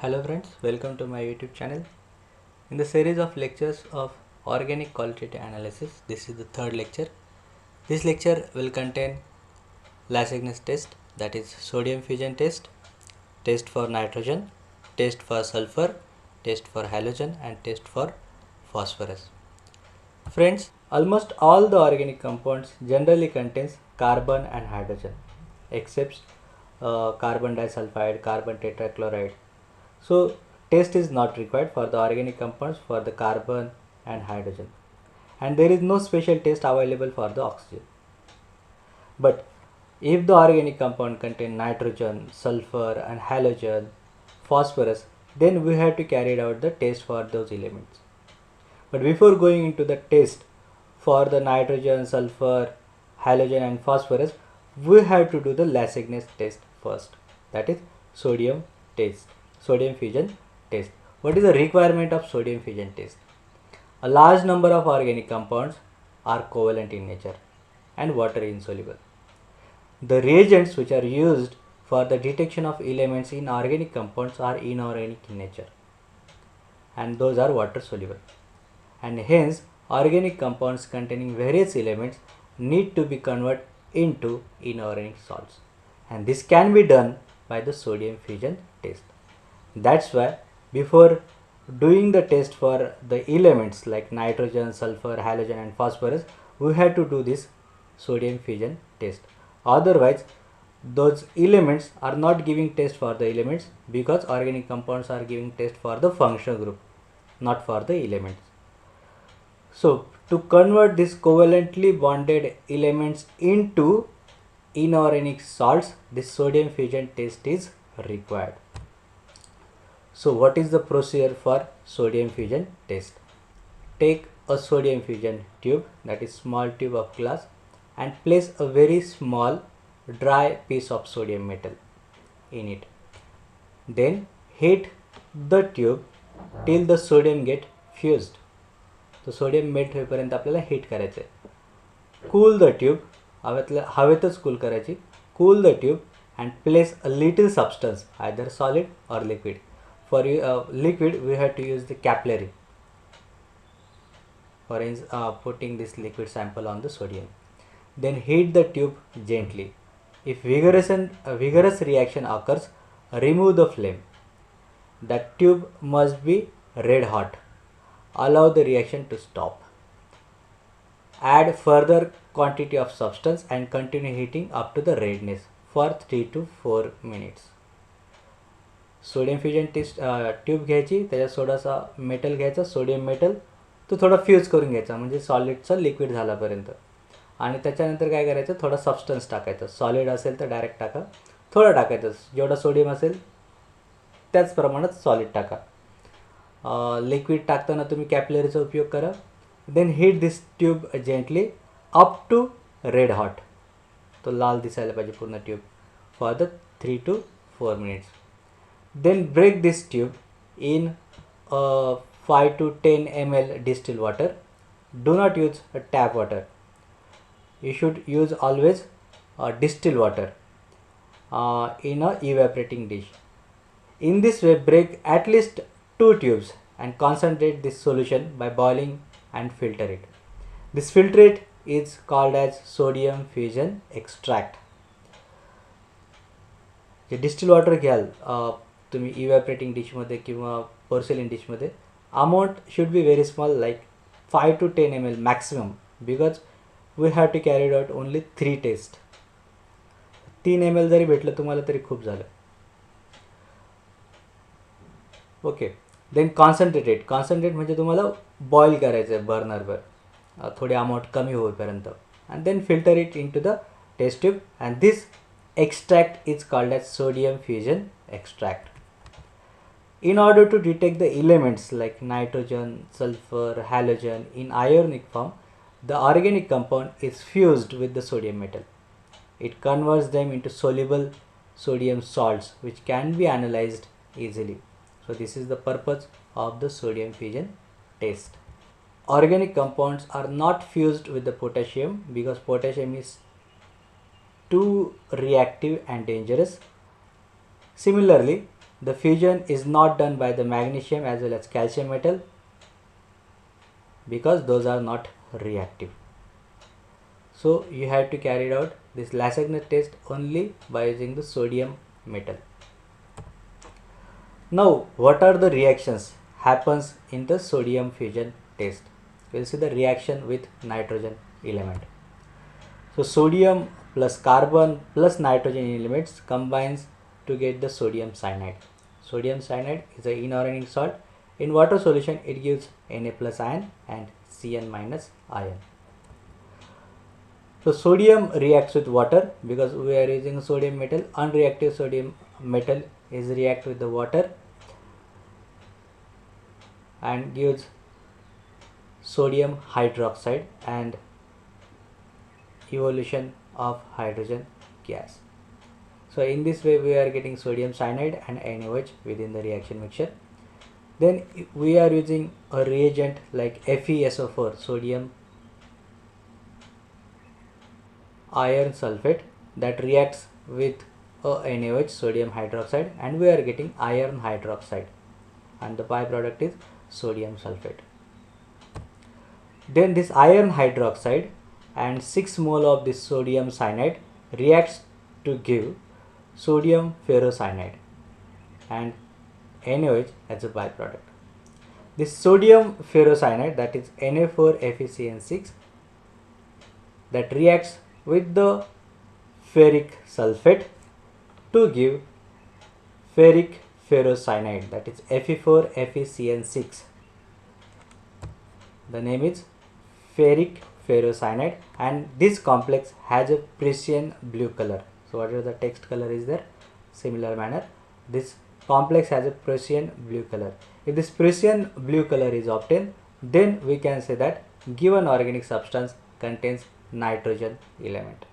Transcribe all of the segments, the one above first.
Hello friends, welcome to my YouTube channel. In the series of lectures of organic qualitative analysis, this is the third lecture. This lecture will contain Lasigness test, that is sodium fusion test, test for nitrogen, test for sulfur, test for halogen and test for phosphorus. Friends, almost all the organic compounds generally contains carbon and hydrogen except carbon disulfide, carbon tetrachloride. So test is not required for the organic compounds for the carbon and hydrogen, and there is no special test available for the oxygen. But if the organic compound contain nitrogen, sulfur and halogen, phosphorus, then we have to carry out the test for those elements. But before going into the test for the nitrogen, sulfur, halogen and phosphorus, we have to do the Lasigness test first, that is sodium test, sodium fusion test. What is the requirement of sodium fusion test? A large number of organic compounds are covalent in nature and water insoluble. The reagents which are used for the detection of elements in organic compounds are inorganic in nature, and those are water soluble, and hence organic compounds containing various elements need to be converted into inorganic salts, and this can be done by the sodium fusion test. That's why before doing the test for the elements like nitrogen, sulfur, halogen and phosphorus, we have to do this sodium fusion test. Otherwise those elements are not giving test for the elements, because organic compounds are giving test for the functional group, not for the elements. So to convert these covalently bonded elements into inorganic salts, this sodium fusion test is required. So what is the procedure for sodium fusion test? Take a sodium fusion tube, that is small tube of glass, and place a very small dry piece of sodium metal in it. Then heat the tube till the sodium get fused. तो sodium melt होईपर्यंत आपल्याला heat करायचं आहे. Cool the tube, हवेतच cool करायची. Cool the tube and place a little substance, either solid or liquid. For liquid we have to use the capillary for putting this liquid sample on the sodium. Then heat the tube gently. If vigorous reaction occurs, remove the flame. The tube must be red hot. Allow the reaction to stop. Add further quantity of substance and continue heating up to the redness for 3 to 4 minutes. Sodium fusion test tube घ्यायची, त्याच्यात थोडासा metal घ्यायचा, sodium metal, तो थोडा fuse करून घ्यायचा म्हणजे सॉलिडचा liquid झाल्यापर्यंत. आणि त्याच्यानंतर काय करायचं, थोडा सबस्टन्स टाकायचा. सॉलिड असेल तर डायरेक्ट टाका, थोडं टाकायचं, जेवढा सोडियम असेल त्याच प्रमाणात सॉलिड टाका. लिक्विड टाकताना तुम्ही कॅपिलरीचा उपयोग करा. Then heat this tube gently up to red hot, तो लाल दिसायला पाहिजे पूर्ण tube, for the 3 to 4 minutes. Then break this tube in 5 to 10 ml distilled water. Do not use tap water. You should use always distilled water in a evaporating dish. In this way, break at least 2 tubes and concentrate this solution by boiling and filter it. This filtrate is called as sodium fusion extract. जे distil water घ्याल तुम्ही evaporating डिशमध्ये किंवा porcelain डिशमध्ये, amount should be very small, like 5 to 10 ml maximum, because we have to carry out only 3 test. 3 ml जरी भेटलं तुम्हाला तरी खूप झालं. ओके. देन कॉन्सन्ट्रेट म्हणजे तुम्हाला बॉईल करायचं आहे बर्नरवर, थोडी अमाऊंट कमी होईपर्यंत, and then filter it into the test tube, and this extract is called as sodium fusion extract. In order to detect the elements like nitrogen, sulfur, halogen in ionic form, the organic compound is fused with the sodium metal. It converts them into soluble sodium salts which can be analyzed easily. So this is the purpose of the sodium fusion test. Organic compounds are not fused with the potassium because potassium is too reactive and dangerous. Similarly, the fusion is not done by the magnesium as well as calcium metal because those are not reactive. So you have to carry out this Lassagne test only by using the sodium metal. Now what are the reactions happens in the sodium fusion test? We will see the reaction with nitrogen element. So sodium plus carbon plus nitrogen elements combines to get the sodium cyanide. Sodium cyanide is an inorganic salt. In water solution it gives Na plus ion and Cn minus ion. So sodium reacts with water because we are using sodium metal. Unreactive sodium metal is react with the water and gives sodium hydroxide and evolution of hydrogen gas. So in this way we are getting sodium cyanide and NaOH within the reaction mixture. Then we are using a reagent like FeSO4, sodium iron sulfate, that reacts with NaOH, sodium hydroxide, and we are getting iron hydroxide, and the byproduct is sodium sulfate. Then this iron hydroxide and 6 mole of this sodium cyanide reacts to give sodium ferrocyanide and NaOH as a byproduct. This sodium ferrocyanide, that is Na4FeCN6, that reacts with the ferric sulfate to give ferric ferrocyanide, that is Fe4FeCN6. The name is ferric ferrocyanide, and this complex has a Prussian blue color. So whatever the text color is there, similar manner this complex has a Prussian blue color. If this Prussian blue color is obtained, then we can say that given organic substance contains nitrogen element.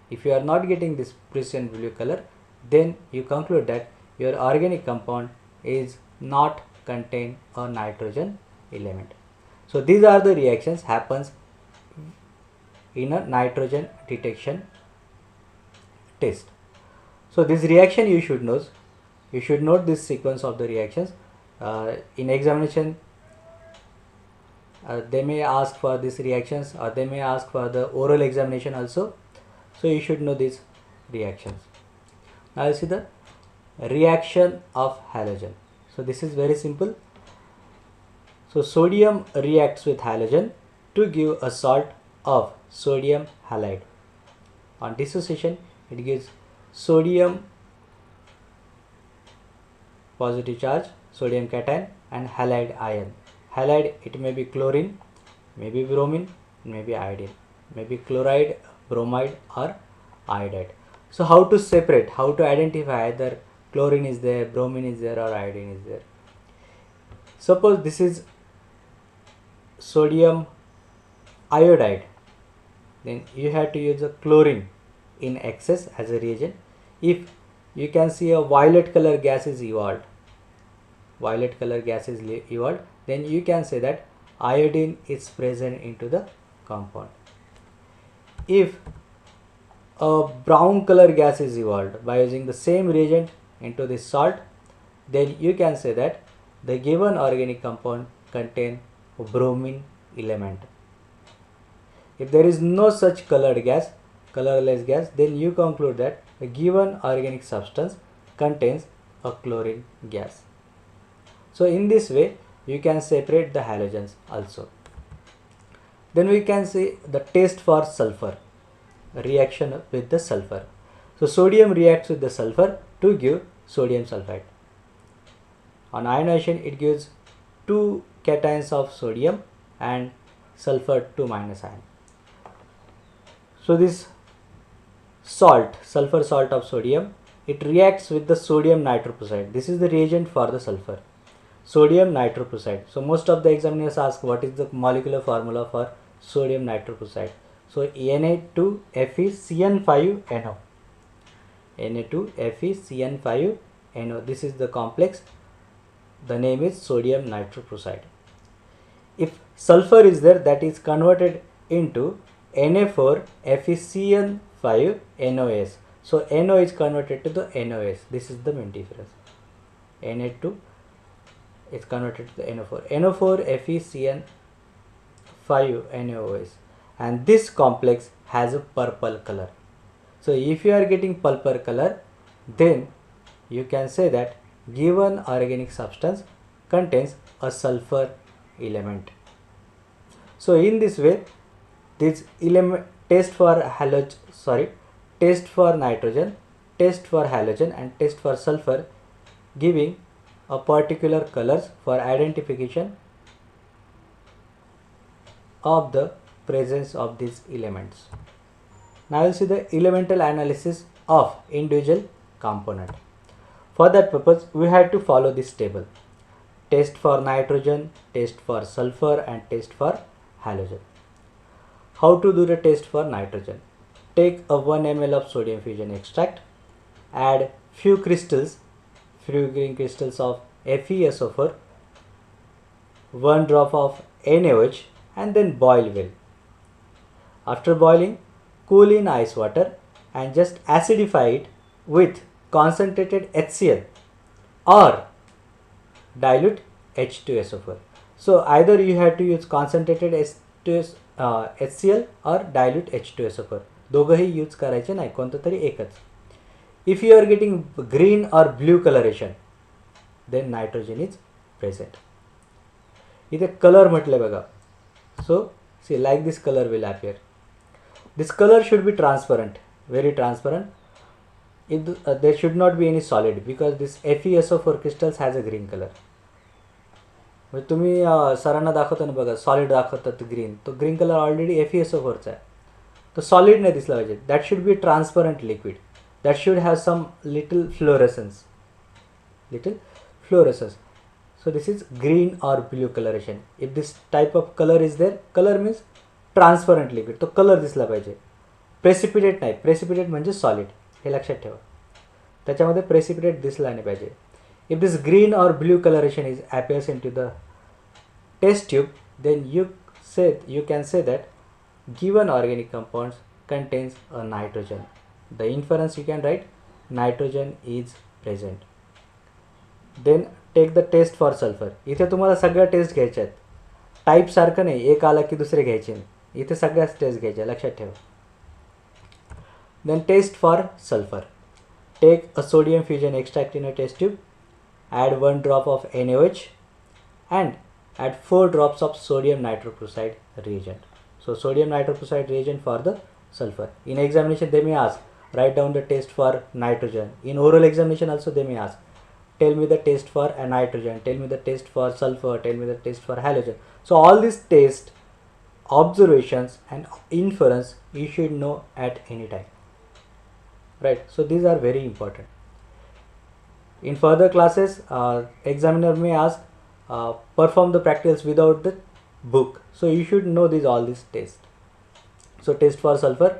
If you are not getting this Prussian blue color, then you conclude that your organic compound is not contain a nitrogen element. So these are the reactions happens in a nitrogen detection test. So this reaction you should know. You should note this sequence of the reactions. In examination they may ask for these reactions, or they may ask for the oral examination also. So you should know these reactions. Now you see the reaction of halogen. So this is very simple. So sodium reacts with halogen to give a salt of sodium halide. On dissociation it gives sodium positive charge, sodium cation, and halide ion. Halide, it may be chlorine, maybe bromine, maybe iodine, maybe chloride, bromide, or iodide. So how to separate, how to identify either chlorine is there, bromine is there, or iodine is there? Suppose this is sodium iodide, then you have to use a chlorine in excess as a reagent. If you can see a violet color gas is evolved, then you can say that iodine is present into the compound. If a brown color gas is evolved by using the same reagent into this salt, then you can say that the given organic compound contain a bromine element. If there is no such colored gas, colorless gas, then you conclude that the given organic substance contains a chlorine gas. So in this way you can separate the halogens also. Then we can see the test for sulfur, reaction with the sulfur. So sodium reacts with the sulfur to give sodium sulfide. On ionization it gives 2 cations of sodium and sulfur 2 minus ion. So this salt, sulfur salt of sodium, it reacts with the sodium nitroprusside. This is the reagent for the sulfur, sodium nitroprusside. So most of the examiners ask what is the molecular formula for sodium nitroprusside. So Na2FeCN5NO. Na2FeCN5NO. This is the complex. The name is sodium nitroprusside. If sulfur is there, that is converted into Na4FeCN5NOS. So NO is converted to the NOS. This is the main difference. Na2 is converted to the NO4. NO4 FeCN5NaOH, and this complex has a purple color. So if you are getting purple color, then you can say that given organic substance contains a sulfur element. So in this way, this element test for nitrogen, test for halogen, and test for sulfur, giving a particular colors for identification of the presence of these elements. Now we'll see the elemental analysis of individual component. For that purpose, we had to follow this table: test for nitrogen, test for sulfur, and test for halogen. How to do the test for nitrogen? Take a 1 ml of sodium fusion extract, add few green crystals of FeSO4, 1 drop of NaOH, and then boil well. After boiling, cool in ice water and just acidify it with concentrated HCl or dilute H2SO4. So either you have to use concentrated HCl or dilute H2SO4. दोघंही use करायचे नाही, कोणतं तरी एकच. If you are getting green or blue coloration, then nitrogen is present. इथे color म्हटले बघा. So see, like this color will appear. This color should be transparent, very transparent. There should not be any solid, because this FeSO4 crystals has a green color. म्हणजे तुम्ही सरांना दाखवताना बघा, solid दाखवतात green, तो green colour already FeSO4चा आहे, तो solid नाही दिसला पाहिजे. That should be transparent liquid, that should have some little fluorescence. So this is green or blue coloration. If this type of color is there, color means transparent liquid, तो colour दिसला पाहिजे. Precipitate नाही, precipitate म्हणजे solid, हे लक्षात ठेवा. त्याच्यामध्ये precipitate दिसला नाही पाहिजे. If this green or blue coloration appears into the test tube, then you can say that given organic compounds contains a nitrogen. The inference you can write, nitrogen is present. Then take the test for sulfur. इथे तुम्हाला सगळ्या test घ्यायच्या आहेत, type सारखं नाही, एक आला की दुसरे घ्यायचे नाही, इथे सगळ्याच टेस्ट घ्यायच्या, लक्षात ठेवा. Then test for sulfur. Take a sodium fusion extract in a test tube, add 1 drop of NaOH and add 4 drops of sodium nitroprusside reagent. So sodium nitroprusside reagent for the sulfur. In examination they may ask, write down the test for nitrogen. In oral examination also they may ask, tell me the test for a nitrogen, tell me the test for sulfur, tell me the test for halogen. So all these tests, observations and inference you should know at any time, right? So these are very important. In further classes, examiner may ask, perform the practicals without the book, so you should know all these tests. So test for sulfur: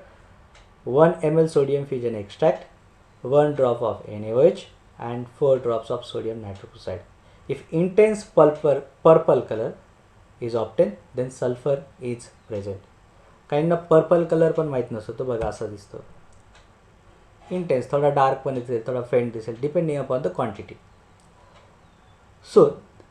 1 ml sodium fusion extract, 1 drop of NaOH and 4 drops of sodium nitroprusside. If intense purple color is obtained, then sulfur is present. काहींना purple colour पण माहीत नसतो, तो बघा असा दिसतो. Intense, थोड़ा dark पण दिसेल, थोड़ा फेंट दिसेल, depending upon the quantity. So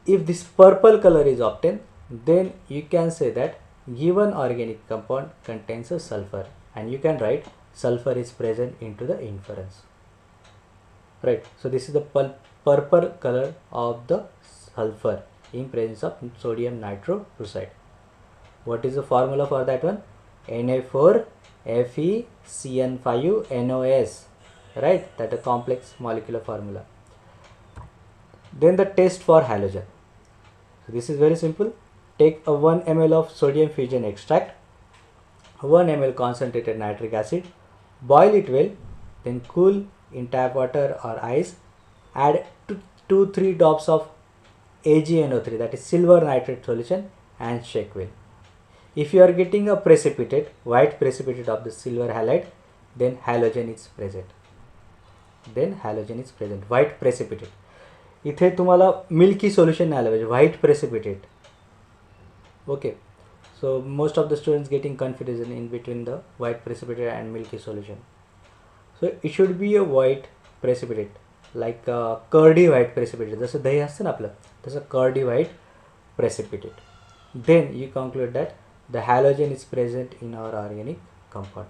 if this purple color is obtained, then you can say that given organic compound contains a sulfur, and you can write sulfur is present into the inference, right? So this is the purple color of the sulfur in presence of sodium nitroprusside. What is the formula for that one? Na4 FeCN5NOS, right? That is a complex molecular formula. Then the test for halogen. So this is very simple. Take a 1 ml of sodium fusion extract, 1 ml concentrated nitric acid, boil it well, then cool in tap water or ice, add 2-3 drops of AgNO3, that is silver nitrate solution, and shake well. If you are getting a precipitate, white precipitate of the silver halide, then halogen is present. White precipitate. इथे तुम्हाला milky solution नाही आलं पाहिजे, white precipitate. Okay, so most of the students getting confusion in between the white precipitate and milky solution. So it should be a white precipitate. Like curdy white precipitate, जसं दही असतं ना आपलं तसं curdy white precipitate. Then you conclude that the halogen is present in our organic compound.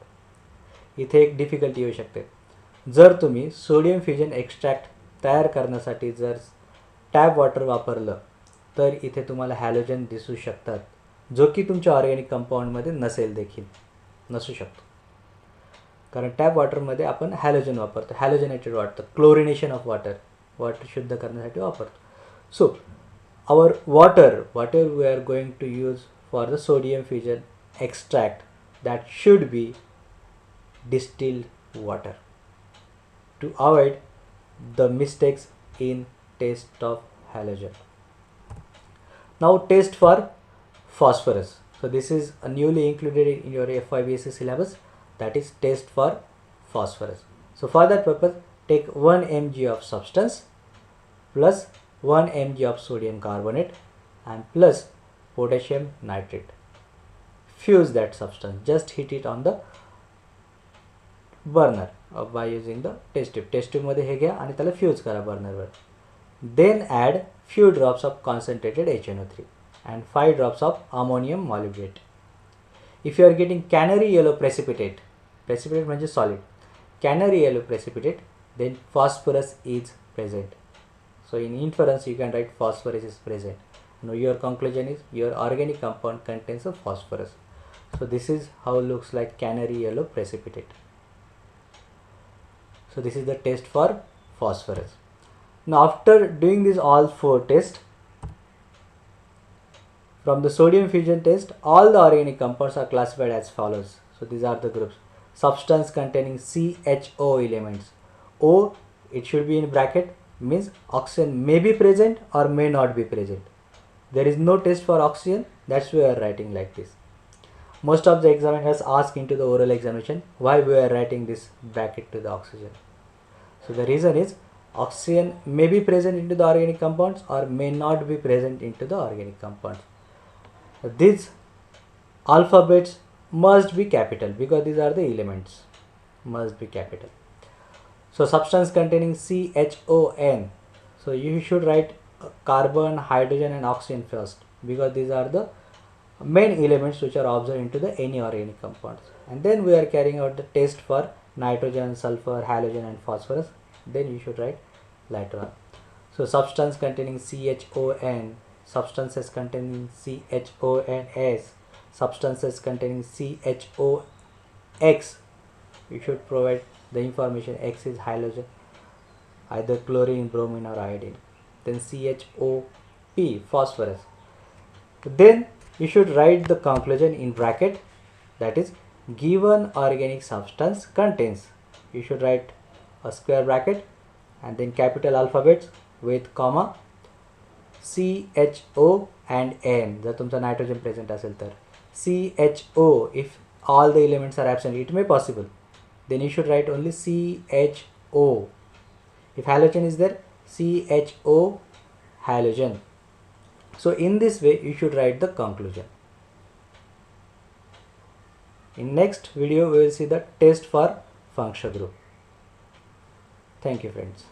इथे एक difficulty येऊ शकते. जर तुम्ही सोडियम फ्युजन एक्स्ट्रॅक्ट तयार करण्यासाठी जर टॅप वॉटर वापरलं तर इथे तुम्हाला हॅलोजन दिसू शकतात, जो की तुमच्या ऑर्गॅनिक कंपाऊंडमध्ये नसेल देखील, नसू शकतो. कारण टॅप वॉटरमध्ये आपण हॅलोजन वापरतो, halogenated water, chlorination of water, water शुद्ध करण्यासाठी वापरतो. सो our water, whatever we are going to use for the sodium fusion extract, that should be distilled water to avoid the mistakes in test of halogen. Now test for phosphorus. So this is a newly included in your FYBSc syllabus, that is test for phosphorus. So for that purpose, take 1 mg of substance plus 1 mg of sodium carbonate and plus potassium nitrate. Fuse that substance, just heat it on the burner by using the test tube. Test tube मध्ये हे घ्या आणि त्याला fuse करा बर्नरवर. Then add few drops of concentrated HNO3 and 5 drops of ammonium molybdate. If you are getting canary yellow precipitate, precipitate म्हणजे solid, canary yellow precipitate, then phosphorus is present. So in inference you can write phosphorus is present. Now your conclusion is your organic compound contains a phosphorus. So this is how looks like canary yellow precipitate. So this is the test for phosphorus. Now after doing these all 4 tests, from the sodium fusion test, all the organic compounds are classified as follows. So these are the groups. Substance containing CHO elements. O, it should be in bracket, means oxygen may be present or may not be present. There is no test for oxygen, that's why we are writing like this. Most of the examiners ask into the oral examination why we are writing this bracket to the oxygen. So the reason is oxygen may be present into the organic compounds or may not be present into the organic compounds. These alphabets must be capital because these are the elements, must be capital. So substance containing CHON, so you should write carbon, hydrogen and oxygen first because these are the main elements which are observed into the any organic compounds. And then we are carrying out the test for nitrogen, sulfur, halogen and phosphorus. Then you should write later on. So substance containing CHON, substances containing CHONS, substances containing CHOX, you should provide the information. X is halogen, either chlorine, bromine or iodine. Then CHOP, phosphorus. Then you should write the conclusion in bracket, that is given organic substance contains. You should write a square bracket and then capital alphabets with comma CHO and N. जर तुमचा nitrogen present असेल तर CHO, if all the elements are absent, it may possible, then you should write only CHO. If halogen is there, CHO halogen. So in this way you should write the conclusion. In next video we will see the test for functional group. Thank you friends.